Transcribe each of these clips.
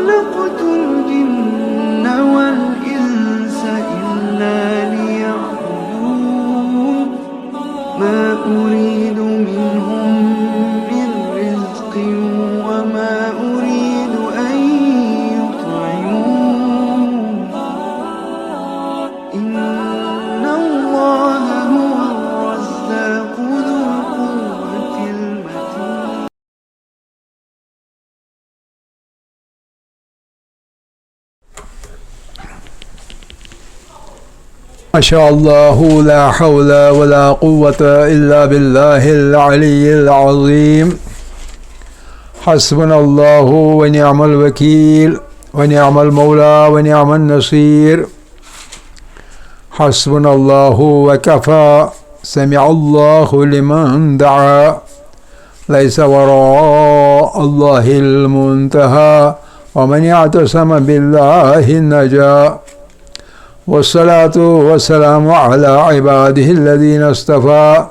خلقت الجن والإنس إلا ليعبدون ما أريد منهم من رزق وما أريد أن يطعمون إن الله هو الرزاق ذو القوة المتين. ما شاء الله لا حول ولا قوة إلا بالله العلي العظيم. حسبنا الله ونعم الوكيل ونعم المولى ونعم النصير. حسبنا الله وكفى سمع الله لمن دعا ليس وراء الله المنتهى ومن اعتصم بالله النجا. والصلاة والسلام على عباده الذين اصطفى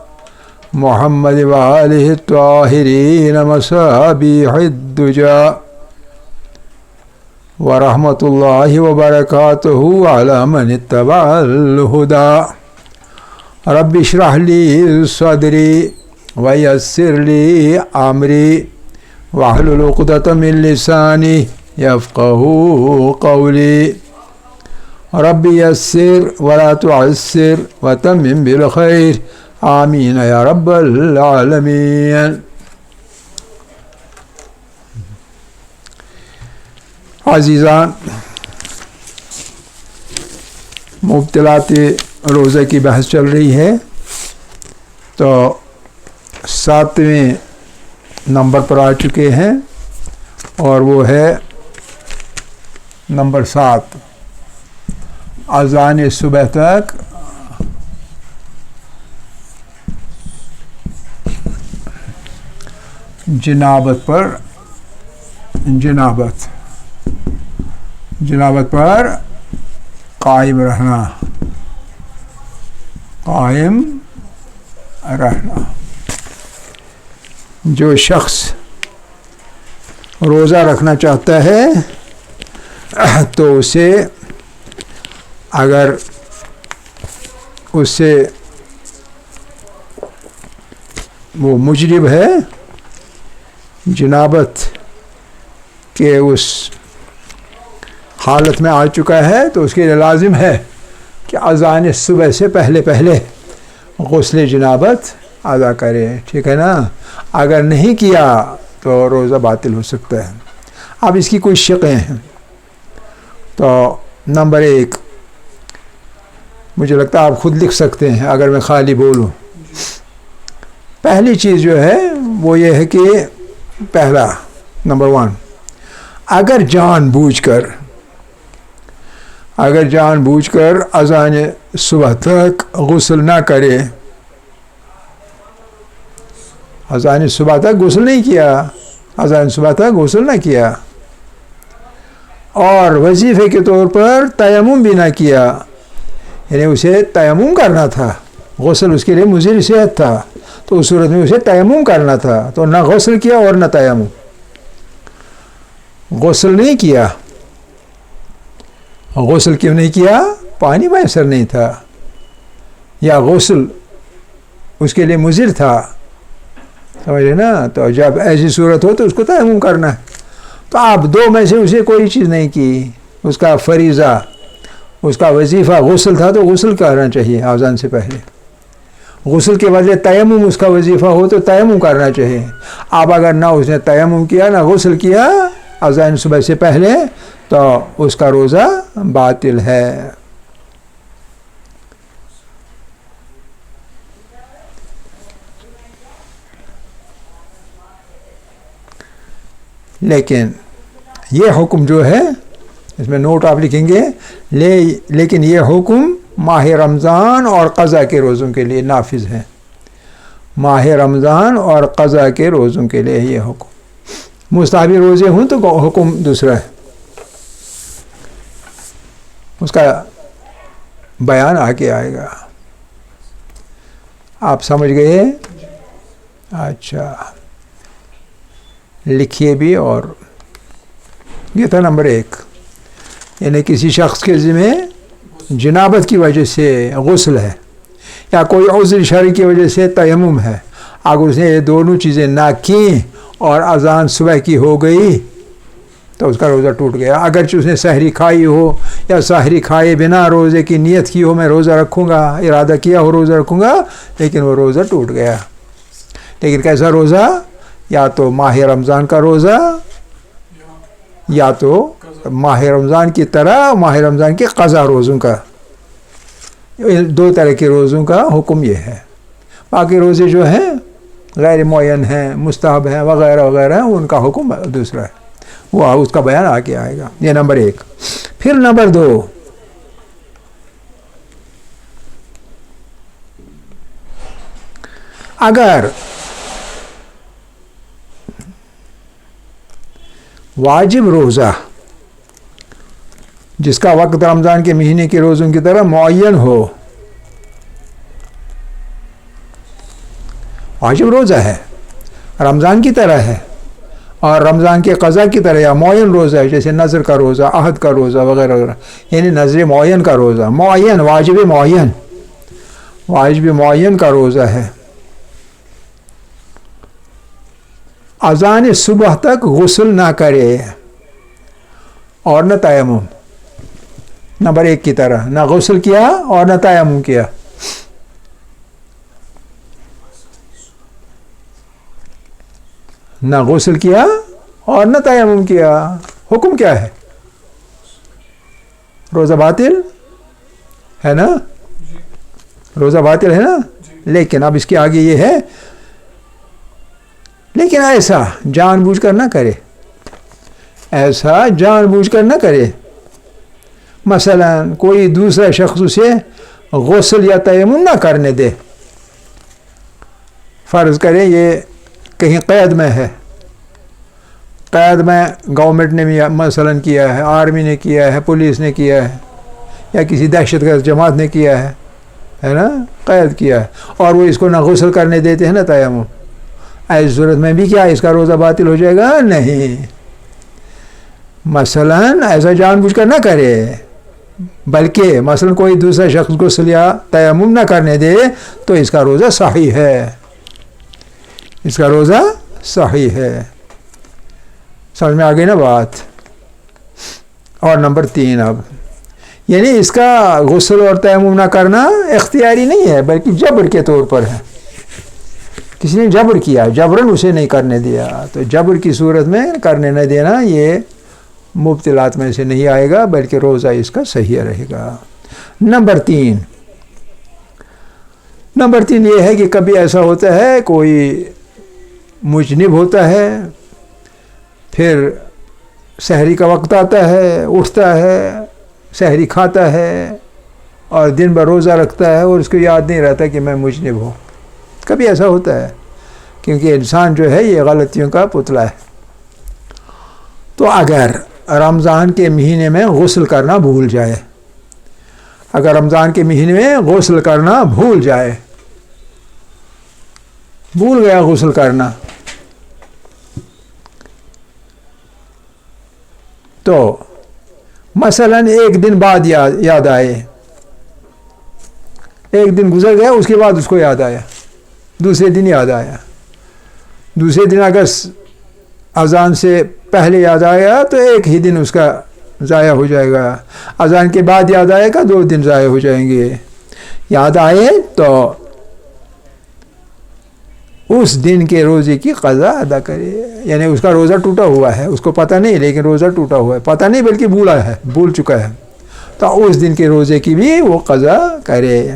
محمد وآله الطاهرين مصابيح الدجى ورحمة الله وبركاته على من اتبع الهدى. رب اشرح لي صدري ويسر لي أمري واحلل عقدة من لساني يفقه قولي. رب يسر ولا تعسر وتمم بالخير آمين يا رب العالمين. عزیزان، مبتلات روزہ کی بحث چل رہی ہے، تو 7ویں نمبر پر آ چکے ہیں اور وہ ہے نمبر 7، اذان صبح تک جنابت پر قائم رہنا. جو شخص روزہ رکھنا چاہتا ہے تو اسے اگر اس سے وہ مجرب ہے، جنابت کے اس حالت میں آ چکا ہے، تو اس کے لیے لازم ہے کہ اذان صبح سے پہلے غسل جنابت ادا کرے. ٹھیک ہے نا؟ اگر نہیں کیا تو روزہ باطل ہو سکتا ہے. اب اس کی کچھ شقیں ہیں. تو نمبر 1، مجھے لگتا ہے آپ خود لکھ سکتے ہیں اگر میں خالی بولوں. پہلی چیز جو ہے وہ یہ ہے کہ پہلا نمبر 1، اگر جان بوجھ کر اذان صبح تک غسل نہ کرے، اذان صبح تک غسل نہیں کیا، اذان صبح تک غسل نہ کیا، اور وظیفے کے طور پر تیمم بھی نہ کیا، یعنی اسے تیمم کرنا تھا، غسل اس کے لیے مضر صحت تھا، تو اس صورت میں اسے تیمم کرنا تھا، تو نہ غسل کیا اور نہ تیمم. غسل نہیں کیا. غسل کیوں نہیں کیا؟ پانی میسر نہیں تھا، یا غسل اس کے لیے مضر تھا، سمجھے نا؟ تو جب ایسی صورت ہو تو اس کو تیمم کرنا ہے. تو آپ 2 میں سے اسے کوئی چیز نہیں کی، اس کا فریضہ، اس کا وظیفہ غسل تھا تو غسل کرنا چاہیے اذان سے پہلے. غسل کے بدلے تیمم اس کا وظیفہ ہو تو تیمم کرنا چاہیے. اب اگر نہ اس نے تیمم کیا نہ غسل کیا اذان صبح سے پہلے، تو اس کا روزہ باطل ہے. لیکن یہ حکم جو ہے، اس میں نوٹ آپ لکھیں گے، لیکن یہ حکم ماہ رمضان اور قضا کے روزوں کے لیے نافذ ہے. ماہ رمضان اور قضا کے روزوں کے لیے یہ حکم. مستحبی روزے ہوں تو حکم دوسرا ہے، اس کا بیان آگے آئے گا. آپ سمجھ گئے؟ اچھا، لکھیے بھی اور یہ تھا نمبر 1. یعنی کسی شخص کے ذمہ جنابت کی وجہ سے غسل ہے یا کوئی عذر شرعی کی وجہ سے تیمم ہے. اگر اس نے یہ دونوں چیزیں نہ کیں اور اذان صبح کی ہو گئی تو اس کا روزہ ٹوٹ گیا. اگرچہ اس نے سحری کھائی ہو یا سحری کھائے بنا روزے کی نیت کی ہو میں روزہ رکھوں گا، ارادہ کیا ہو روزہ رکھوں گا، لیکن وہ روزہ ٹوٹ گیا. لیکن کیسا روزہ؟ یا تو ماہ رمضان کا روزہ یا تو ماہ رمضان کی طرح ماہ رمضان کے قضا روزوں کا. 2 طرح کے روزوں کا حکم یہ ہے. باقی روزے جو ہیں غیر معین ہیں، مستحب ہیں وغیرہ وغیرہ، ان کا حکم دوسرا ہے، وہ اس کا بیان آگے آئے گا. یہ نمبر 1. پھر نمبر 2، اگر واجب روزہ جس کا وقت رمضان کے مہینے کے روزوں کی طرح معین ہو، واجب روزہ ہے رمضان کی طرح ہے اور رمضان کے قضا کی طرح یا معین روزہ ہے، جیسے نذر کا روزہ، عہد کا روزہ وغیرہ وغیرہ، یعنی نذر معین کا روزہ، معین واجب معین کا روزہ ہے. اذان صبح تک غسل نہ کرے اور نہ تیمم، نمبر 1 کی طرح نہ غسل کیا اور نہ تیمم کیا. نہ غسل کیا اور نہ تیمم کیا. حکم کیا ہے؟ روزہ باطل ہے نا، روزہ باطل ہے نا. لیکن اب اس کے آگے یہ ہے، لیکن ایسا جان بوجھ کر نہ کرے، ایسا جان بوجھ کر نہ کرے. مثلا کوئی دوسرا شخص اسے غسل یا تیمم نہ کرنے دے. فرض کریں یہ کہیں قید میں ہے، قید میں گورنمنٹ نے بھی مثلا کیا ہے، آرمی نے کیا ہے، پولیس نے کیا ہے، یا کسی دہشت گرد جماعت نے کیا ہے نا، قید کیا ہے، اور وہ اس کو نہ غسل کرنے دیتے ہیں نا تیمم. ایسی صورت میں بھی کیا اس کا روزہ باطل ہو جائے گا؟ نہیں. مثلا ایسا جان بوجھ کر نہ کرے، بلکہ مثلا کوئی دوسرا شخص غسل یا تیمم نہ کرنے دے تو اس کا روزہ صحیح ہے، اس کا روزہ صحیح ہے. سمجھ میں آ گئی نا بات؟ اور نمبر 3، اب یعنی اس کا غسل اور تیمم نہ کرنا اختیاری نہیں ہے بلکہ جبر کے طور پر ہے. کسی نے جبر کیا، جبراً اسے نہیں کرنے دیا، تو جبر کی صورت میں کرنے نہ دینا یہ مبتلات میں سے نہیں آئے گا بلکہ روزہ اس کا صحیح رہے گا. نمبر 3 یہ ہے کہ کبھی ایسا ہوتا ہے کوئی مجنب ہوتا ہے، پھر سحری کا وقت آتا ہے، اٹھتا ہے، سحری کھاتا ہے اور دن بھر روزہ رکھتا ہے اور اس کو یاد نہیں رہتا کہ میں مجنب ہوں. کبھی ایسا ہوتا ہے کیونکہ انسان جو ہے یہ غلطیوں کا پتلا ہے. تو اگر رمضان کے مہینے میں غسل کرنا بھول جائے، اگر رمضان کے مہینے میں غسل کرنا بھول جائے، بھول گیا غسل کرنا، تو مثلا ایک دن بعد یاد آئے، ایک دن گزر گیا اس کے بعد اس کو یاد آیا، دوسرے دن یاد آیا، دوسرے دن اگر اذان سے پہلے یاد آیا تو ایک ہی دن اس کا ضائع ہو جائے گا. اذان کے بعد یاد آئے گا 2 دن ضائع ہو جائیں گے. یاد آئے تو اس دن کے روزے کی قضا ادا کرے. یعنی اس کا روزہ ٹوٹا ہوا ہے، اس کو پتہ نہیں لیکن روزہ ٹوٹا ہوا ہے، پتہ نہیں بلکہ بھول چکا ہے، تو اس دن کے روزے کی بھی وہ قضا کرے.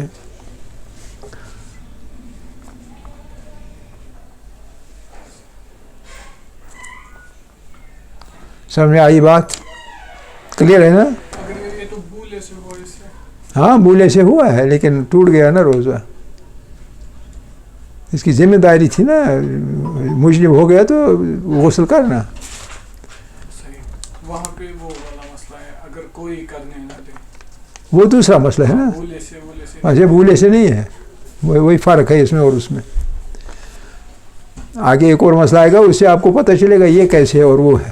سمجھ میں آئی بات؟ کلیئر ہے نا؟ ہاں بھولے سے ہوا ہے لیکن ٹوٹ گیا نا روزہ. اس کی ذمہ داری تھی نا، مجنب ہو گیا تو غسل کرنا. وہاں پہ وہ والا مسئلہ ہے اگر کوئی کرنے نہ دے، وہ دوسرا مسئلہ ہے نا. اچھا بھولے سے نہیں ہے، وہی فرق ہے اس میں اور اس میں. آگے ایک اور مسئلہ آئے گا، اس سے آپ کو پتہ چلے گا یہ کیسے ہے اور وہ ہے.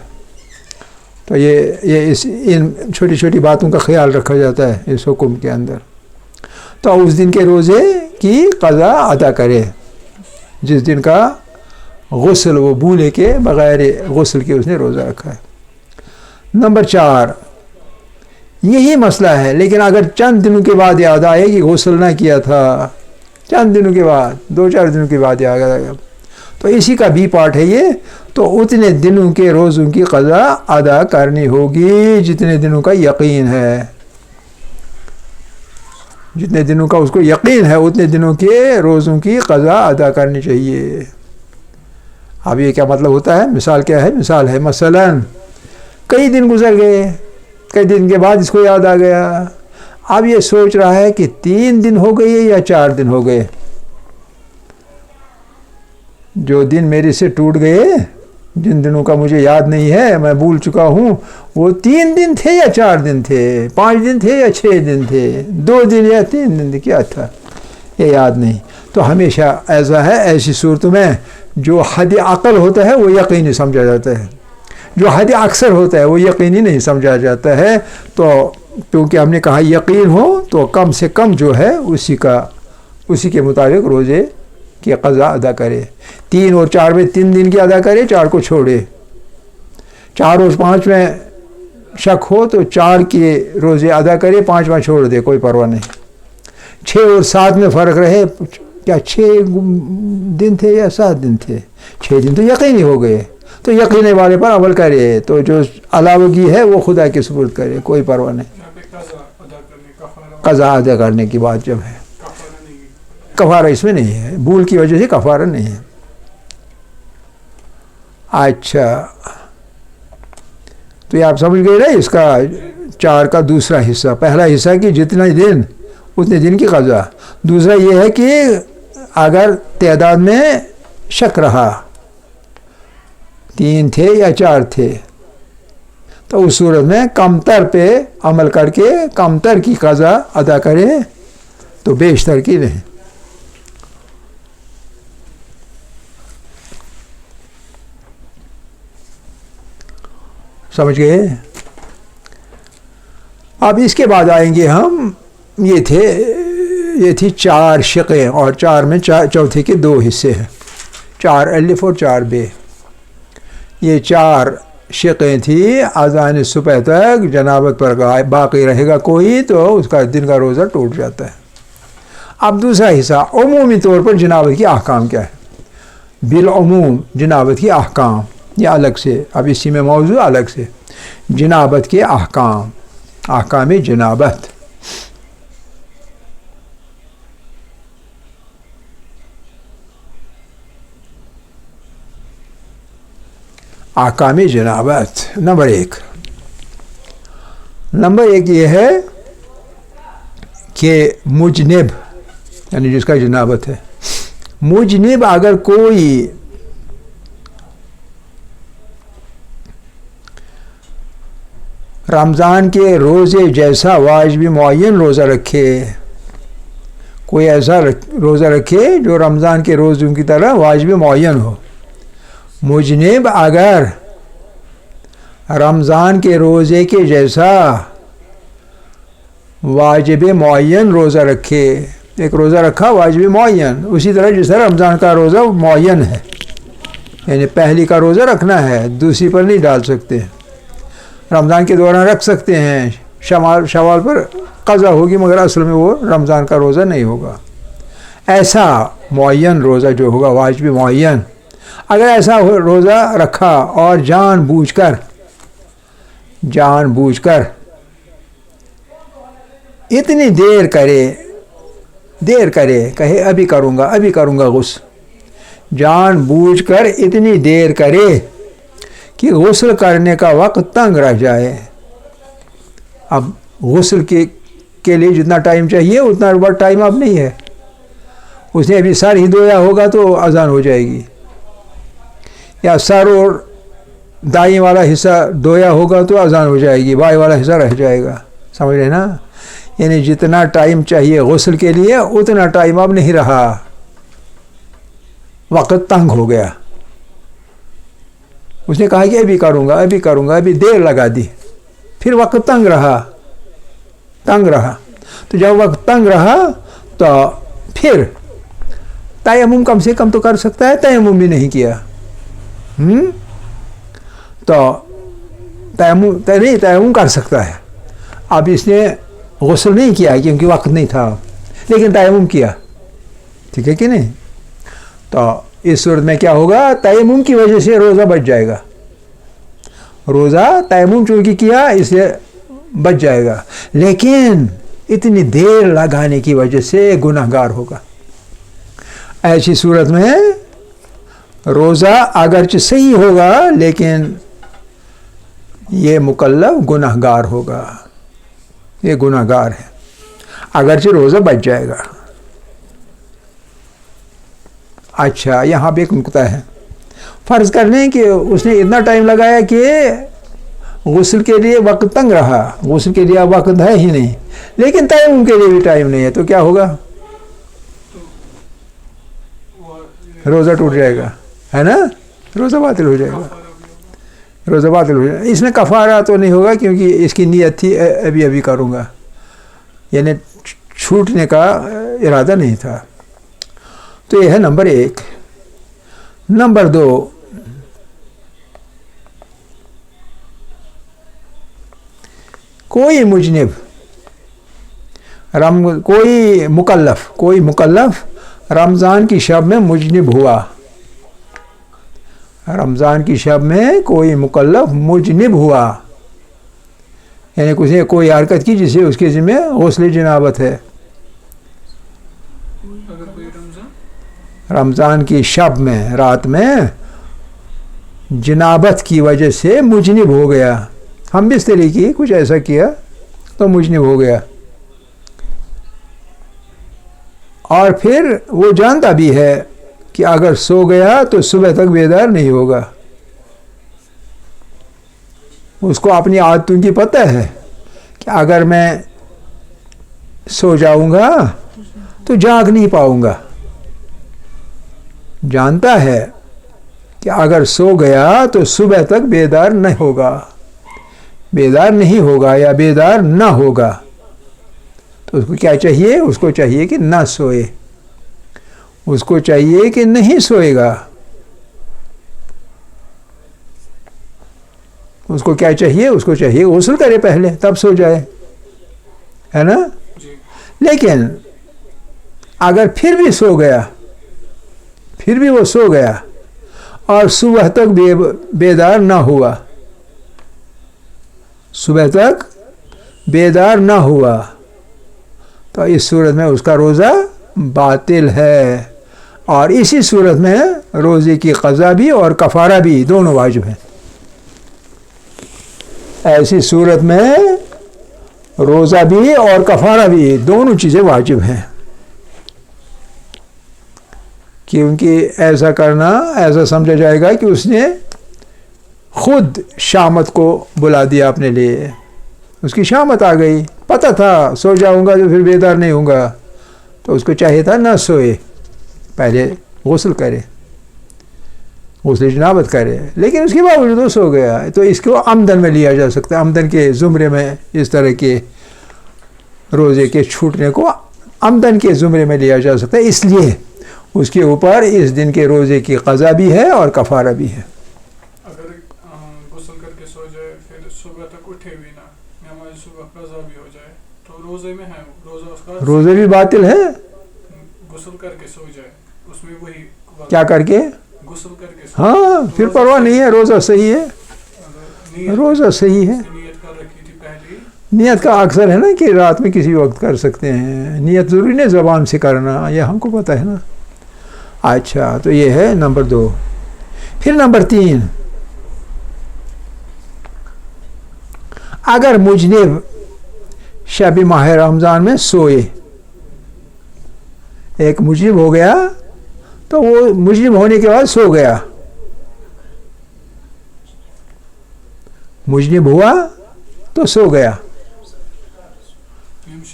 تو یہ ان چھوٹی چھوٹی باتوں کا خیال رکھا جاتا ہے اس حکم کے اندر. تو اس دن کے روزے کی قضا ادا کرے جس دن کا غسل وہ بھولے کے بغیر غسل کے اس نے روزہ رکھا ہے. نمبر 4 یہی مسئلہ ہے، لیکن اگر چند دنوں کے بعد یاد آئے کہ غسل نہ کیا تھا، چند دنوں کے بعد 2-4 دنوں کے بعد یاد آیا، تو اسی کا بھی پارٹ ہے یہ. تو اتنے دنوں کے روزوں کی قضا ادا کرنی ہوگی جتنے دنوں کا یقین ہے، جتنے دنوں کا اس کو یقین ہے اتنے دنوں کے روزوں کی قضا ادا کرنی چاہیے. اب یہ کیا مطلب ہوتا ہے؟ مثال کیا ہے؟ مثال ہے مثلا کئی دن گزر گئے، کئی دن کے بعد اس کو یاد آ گیا، اب یہ سوچ رہا ہے کہ 3 دن ہو گئے یا 4 دن ہو گئے. جو دن میرے سے ٹوٹ گئے، جن دنوں کا مجھے یاد نہیں ہے، میں بھول چکا ہوں، وہ 3 دن تھے یا 4 دن تھے، 5 دن تھے یا 6 دن تھے، 2 دن یا 3 دن تھے، کیا تھا یہ یاد نہیں. تو ہمیشہ ایسا ہے، ایسی صورتوں میں جو حد عقل ہوتا ہے وہ یقینی سمجھا جاتا ہے، جو حد اکثر ہوتا ہے وہ یقینی نہیں سمجھا جاتا ہے. تو کیونکہ ہم نے کہا یقین ہو تو کم سے کم جو ہے اسی کے مطابق روزے کی قضا ادا کرے. 3 اور 4 میں 3 دن کی ادا کرے، 4 کو چھوڑے. 4 اور 5 میں شک ہو تو 4 کے روزے ادا کرے، 5واں چھوڑ دے، کوئی پرواہ نہیں. 6 اور 7 میں فرق رہے، کیا 6 دن تھے یا 7 دن تھے؟ 6 دن تو یقینی ہو گئے، تو یقینے والے پر عمل کرے. تو جو علاوگی ہے وہ خدا کے سپرد کرے، کوئی پرواہ نہیں. قضا ادا کرنے کی بات جب ہے، کفارہ اس میں نہیں ہے، بھول کی وجہ سے کفارہ نہیں ہے. اچھا، تو یہ آپ سمجھ گئے نا اس کا 4 کا دوسرا حصہ. پہلا حصہ کہ جتنا دن اتنے دن کی قضا. دوسرا یہ ہے کہ اگر تعداد میں شک رہا 3 تھے یا 4 تھے تو اس صورت میں کم تر پہ عمل کر کے کم تر کی قضا ادا کرے، تو بیشتر کی نہیں. سمجھ گئے؟ اب اس کے بعد آئیں گے ہم، یہ تھی 4 شقیں، اور 4 میں چوتھے کے 2 حصے ہیں، 4 الف اور 4 بے. یہ 4 شقیں تھی. اذان صبح تک جنابت پر باقی رہے گا کوئی تو اس کا دن کا روزہ ٹوٹ جاتا ہے. اب دوسرا حصہ عمومی طور پر جنابت کی احکام کیا ہے؟ بالعموم جنابت کی احکام، یہ الگ سے، اب اسی میں موضوع الگ سے جنابت کے احکام، احکام جنابت. احکام جنابت نمبر 1 یہ ہے کہ مجنب، یعنی جس کا جنابت ہے، مجنب اگر کوئی رمضان کے روزے جیسا واجب معین روزہ رکھے، کوئی ایسا روزہ رکھے جو رمضان کے روزوں کی طرح واجب معین ہو. مجنب اگر رمضان کے روزے کے جیسا واجب معین روزہ رکھے، ایک روزہ رکھا واجب معین، اسی طرح جس طرح رمضان کا روزہ معین ہے، یعنی پہلی کا روزہ رکھنا ہے، دوسری پر نہیں ڈال سکتے. رمضان کے دوران رکھ سکتے ہیں، شوال پر قضا ہوگی مگر اصل میں وہ رمضان کا روزہ نہیں ہوگا. ایسا معین روزہ جو ہوگا واجب معین، اگر ایسا روزہ رکھا اور جان بوجھ کر اتنی دیر کرے کہے ابھی کروں گا غسل، جان بوجھ کر اتنی دیر کرے کہ غسل کرنے کا وقت تنگ رہ جائے. اب غسل کے لیے جتنا ٹائم چاہیے اتنا بڑا ٹائم اب نہیں ہے. اس نے ابھی سر ہی دھویا ہوگا تو اذان ہو جائے گی، یا سر اور دائیں والا حصہ دھویا ہوگا تو اذان ہو جائے گی، بائیں والا حصہ رہ جائے گا. سمجھ رہے نا؟ یعنی جتنا ٹائم چاہیے غسل کے لیے اتنا ٹائم اب نہیں رہا، وقت تنگ ہو گیا. اس نے کہا کہ ابھی کروں گا ابھی کروں گا، ابھی دیر لگا دی، پھر وقت تنگ رہا، تو جب وقت تنگ رہا تو پھر تیمم کم سے کم تو کر سکتا ہے، تیمم بھی نہیں کیا، تو تیمم کر سکتا ہے، اب اس نے غسل نہیں کیا کیونکہ وقت نہیں تھا، لیکن تیمم کیا، ٹھیک ہے کہ نہیں؟ تو اس صورت میں کیا ہوگا؟ تیمم کی وجہ سے روزہ بچ جائے گا، روزہ تیمم چونکہ کیا اس سے بچ جائے گا، لیکن اتنی دیر لگانے کی وجہ سے گناہ گار ہوگا۔ ایسی صورت میں روزہ اگرچہ صحیح ہوگا لیکن یہ مکلف گناہ گار ہوگا، یہ گناہ گار ہے، اگرچہ روزہ بچ جائے گا۔ اچھا، یہاں پہ ایک نکتہ ہے، فرض کر لیں کہ اس نے اتنا ٹائم لگایا کہ غسل کے لیے وقت تنگ رہا، غسل کے لیے وقت ہے ہی نہیں، لیکن تیمم کے لیے بھی ٹائم نہیں ہے، تو کیا ہوگا؟ روزہ ٹوٹ جائے گا، ہے نا؟ روزہ باطل ہو جائے گا، روزہ باطل ہو جائے گا۔ اس میں کفارہ تو نہیں ہوگا کیونکہ اس کی نیت تھی ابھی کروں گا، یعنی چھوٹنے کا ارادہ نہیں تھا۔ تو یہ ہے نمبر 1۔ نمبر 2، کوئی مجنب کوئی مکلف رمضان کی شب میں مجنب ہوا، رمضان کی شب میں کوئی مکلف مجنب ہوا، یعنی کسی نے کوئی حرکت کی جس سے اس کے ذمہ غسل جنابت ہے، رمضان کی شب میں رات میں جنابت کی وجہ سے مجنب ہو گیا، ہم بستری کی کچھ ایسا کیا تو مجنب ہو گیا، اور پھر وہ جانتا بھی ہے کہ اگر سو گیا تو صبح تک بیدار نہیں ہوگا، اس کو اپنی عادتوں کی پتہ ہے کہ اگر میں سو جاؤں گا تو جاگ نہیں پاؤں گا، جانتا ہے کہ اگر سو گیا تو صبح تک بیدار نہیں ہوگا، بیدار نہیں ہوگا یا بیدار نہ ہوگا، تو اس کو کیا چاہیے؟ اس کو چاہیے کہ نہ سوئے، اس کو چاہیے کہ نہیں سوئے گا، اس کو کیا چاہیے؟ اس کو چاہیے غسل کرے پہلے تب سو جائے، ہے نا؟ لیکن اگر پھر بھی سو گیا، پھر بھی وہ سو گیا اور صبح تک بیدار نہ ہوا، صبح تک بیدار نہ ہوا، تو اس صورت میں اس کا روزہ باطل ہے، اور اسی صورت میں روزے کی قضا بھی اور کفارہ بھی دونوں واجب ہیں۔ ایسی صورت میں روزہ بھی اور کفارہ بھی دونوں چیزیں واجب ہیں، کیونکہ ایسا کرنا ایسا سمجھا جائے گا کہ اس نے خود شامت کو بلا دیا اپنے لیے، اس کی شامت آ گئی، پتہ تھا سو جاؤں گا تو پھر بیدار نہیں ہوں گا، تو اس کو چاہیے تھا نہ سوئے، پہلے غسل کرے، غسل جنابت کرے، لیکن اس کے باوجود وہ سو گیا، تو اس کو عمدن میں لیا جا سکتا ہے، عمدن کے زمرے میں اس طرح کے روزے کے چھوٹنے کو عمدن کے زمرے میں لیا جا سکتا ہے، اس لیے اس کے اوپر اس دن کے روزے کی قضا بھی ہے اور کفارہ بھی ہے۔ اگر غسل کر کے سو جائے پھر صبح تک اٹھے بھی نہ، نماز صبح قضا بھی ہو جائے تو روزے میں ہے، روزہ اس کا روزے بھی باطل ہے، غسل کر کے سو جائے، اس میں وہی کیا کر کے؟ غسل کر کے سو، ہاں پھر پرواہ نہیں ہے، روزہ صحیح ہے، نیت روزہ صحیح ہے۔ نیت کر رکھی تھی پہلے، نیت کا اکثر ہے نا کہ رات میں کسی وقت کر سکتے ہیں، نیت ضروری نہیں زبان سے کرنا، یہ ہم کو پتہ ہے نا۔ اچھا، تو یہ ہے نمبر 2۔ پھر نمبر 3، اگر مجنب شب ماہ رمضان میں سوئے، ایک مجنب ہو گیا تو وہ مجنب ہونے کے بعد سو گیا، مجنب ہوا تو سو گیا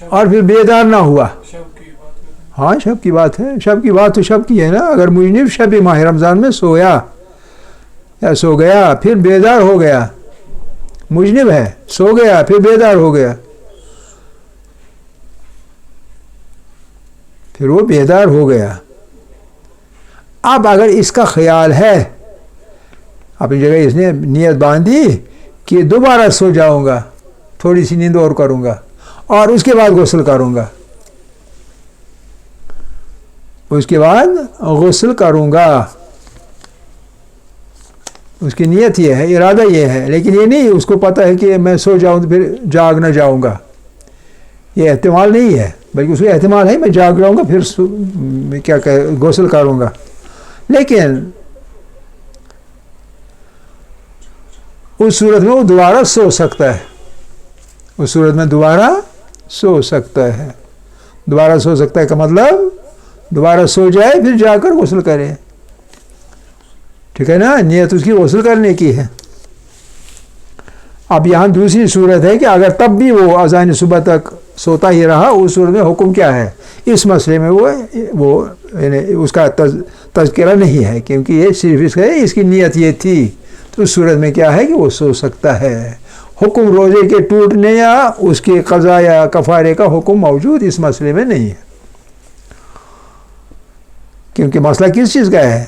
اور پھر بیدار نہ ہوا، شب کی بات کرتے ہیں، ہاں شب کی بات ہے، شب کی بات تو شب کی ہے نا، اگر مجنب شب ماہ رمضان میں سویا یا سو گیا پھر بیدار ہو گیا، مجنب ہے، سو گیا پھر بیدار ہو گیا، پھر وہ بیدار ہو گیا. اب اگر اس کا خیال ہے، اپنی جگہ اس نے نیت باندھی کہ دوبارہ سو جاؤں گا، تھوڑی سی نیند اور کروں گا اور اس کے بعد غسل کروں گا، اس کے بعد غسل کروں گا، اس کی نیت یہ ہے، ارادہ یہ ہے، لیکن یہ نہیں اس کو پتہ ہے کہ میں سو جاؤں تو پھر جاگ نہ جاؤں گا، یہ احتمال نہیں ہے، بلکہ اس کو احتمال ہے میں جاگ جاؤں گا پھر میں کیا غسل کروں گا. لیکن اس صورت میں وہ دوبارہ سو سکتا ہے، اس صورت میں دوبارہ سو سکتا ہے. دوبارہ سو سکتا ہے کا مطلب دوبارہ سو جائے پھر جا کر غسل کرے، ٹھیک ہے نا، نیت اس کی غسل کرنے کی ہے. اب یہاں دوسری صورت ہے کہ اگر تب بھی وہ اذان صبح تک سوتا ہی رہا، اس صورت میں حکم کیا ہے؟ اس مسئلے میں وہ یعنی اس کا تذکرہ نہیں ہے، کیونکہ یہ صرف اس کی نیت یہ تھی. تو اس صورت میں کیا ہے کہ وہ سو سکتا ہے. حکم روزے کے ٹوٹنے یا اس کے قضا یا کفارے کا حکم موجود اس مسئلے میں نہیں ہے، کیونکہ مسئلہ کس چیز کا ہے؟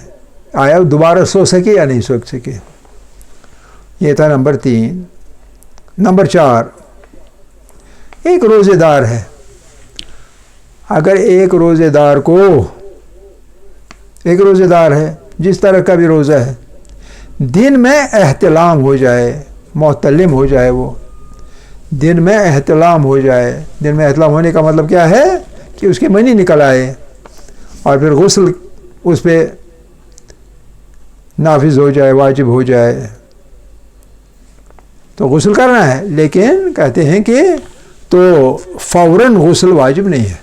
آیا دوبارہ سو سکے یا نہیں سو سکے. یہ تھا نمبر 3. نمبر 4، ایک روزے دار ہے. اگر ایک روزے دار کو، ایک روزے دار ہے جس طرح کا بھی روزہ ہے، دن میں احتلام ہو جائے، محتلم ہو جائے، وہ دن میں احتلام ہو جائے. دن میں احتلام ہونے کا مطلب کیا ہے؟ کہ اس کی منی نکل آئے اور پھر غسل اس پہ نافذ ہو جائے، واجب ہو جائے، تو غسل کرنا ہے. لیکن کہتے ہیں کہ تو فوراً غسل واجب نہیں ہے،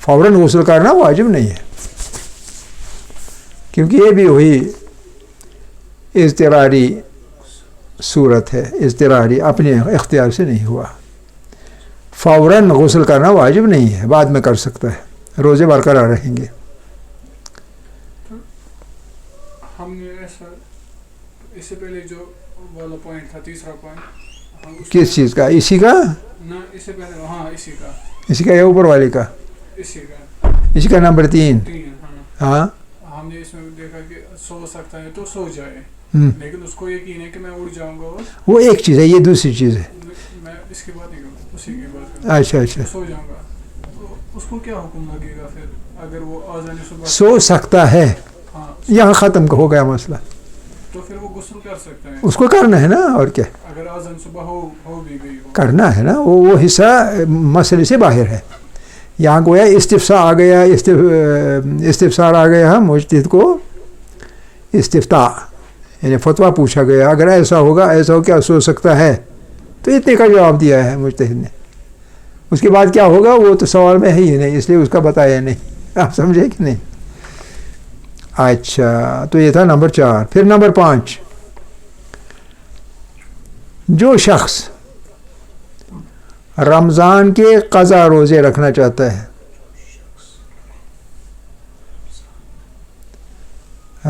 فوراً غسل کرنا واجب نہیں ہے، کیونکہ یہ بھی وہی اضطراری صورت ہے، اضطراری، اپنے اختیار سے نہیں ہوا. فوراً غسل کرنا واجب نہیں ہے، بعد میں کر سکتا ہے، روزے برقرار رہیں گے. ہم نے ایسا اس سے پہلے جو والا پوائنٹ تھا، تیسرا پوائنٹ کس چیز کا؟ اسی کا؟ نہ اس سے پہلے، ہاں اسی کا یا اوپر والے کا؟ اسی کا نمبر 3. ہاں ہم نے اس میں دیکھا کہ سو سکتا ہے تو سو جائے، لیکن اس کو یقین ہے کہ میں اٹھ جاؤں گا. وہ ایک چیز ہے، یہ دوسری چیز ہے. میں اس کی بات نہیں کروں، اسی کی بات. اچھا سو جاؤں گا تو اس کو کیا حکم لگے گا پھر اگر وہ آذان صبح سو سکتا ہے؟ ہاں یہاں ختم ہو گیا مسئلہ. تو پھر وہ غسل کر سکتا ہے، اس کو کرنا ہے نا، اور کیا اگر آذان صبح ہو بھی گئی ہو، کرنا ہے نا. وہ حصہ مسئلے سے باہر ہے. یہاں گویا استفسار آ گیا، استفسار آ گیا مجتہد کو، استفتاء یعنی فتویٰ پوچھا گیا، اگر ایسا ہوگا، ایسا ہو کیا سو سکتا ہے؟ تو اتنے کا جواب دیا ہے مجتہد نے. اس کے بعد کیا ہوگا وہ تو سوال میں ہے ہی نہیں، اس لیے اس کا بتایا نہیں. آپ سمجھے کہ نہیں؟ اچھا، تو یہ تھا نمبر 4. پھر نمبر 5، جو شخص رمضان کے قضا روزے رکھنا چاہتا ہے،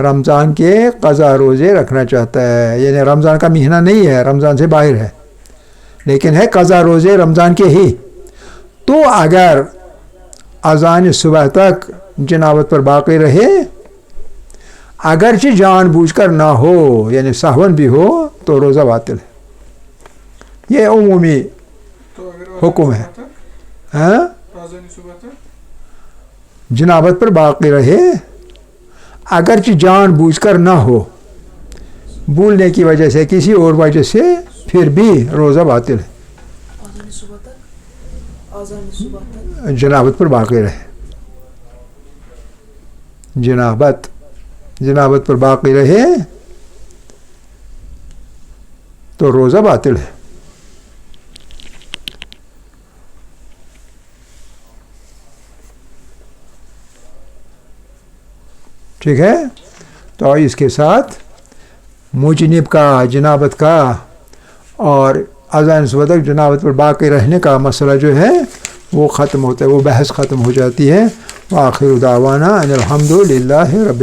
رمضان کے قضا روزے رکھنا چاہتا ہے، یعنی رمضان کا مہینہ نہیں ہے، رمضان سے باہر ہے، لیکن ہے قضا روزے رمضان کے ہی، تو اگر اذان صبح تک جنابت پر باقی رہے، اگرچہ جان بوجھ کر نہ ہو، یعنی سہون بھی ہو، تو روزہ باطل ہے. یہ عمومی حکم ہے. ہاں، جنابت پر باقی رہے اگرچہ جان بوجھ کر نہ ہو، بھولنے کی وجہ سے، کسی اور وجہ سے، پھر بھی روزہ باطل ہے. جنابت پر باقی رہے، جنابت پر باقی رہے تو روزہ باطل ہے. ٹھیک ہے؟ تو اس کے ساتھ مجنب کا، جنابت کا اور اذان صبح تک جنابت پر باقی رہنے کا مسئلہ جو ہے وہ ختم ہوتا ہے، وہ بحث ختم ہو جاتی ہے. وآخر دعوانا ان الحمد للہ رب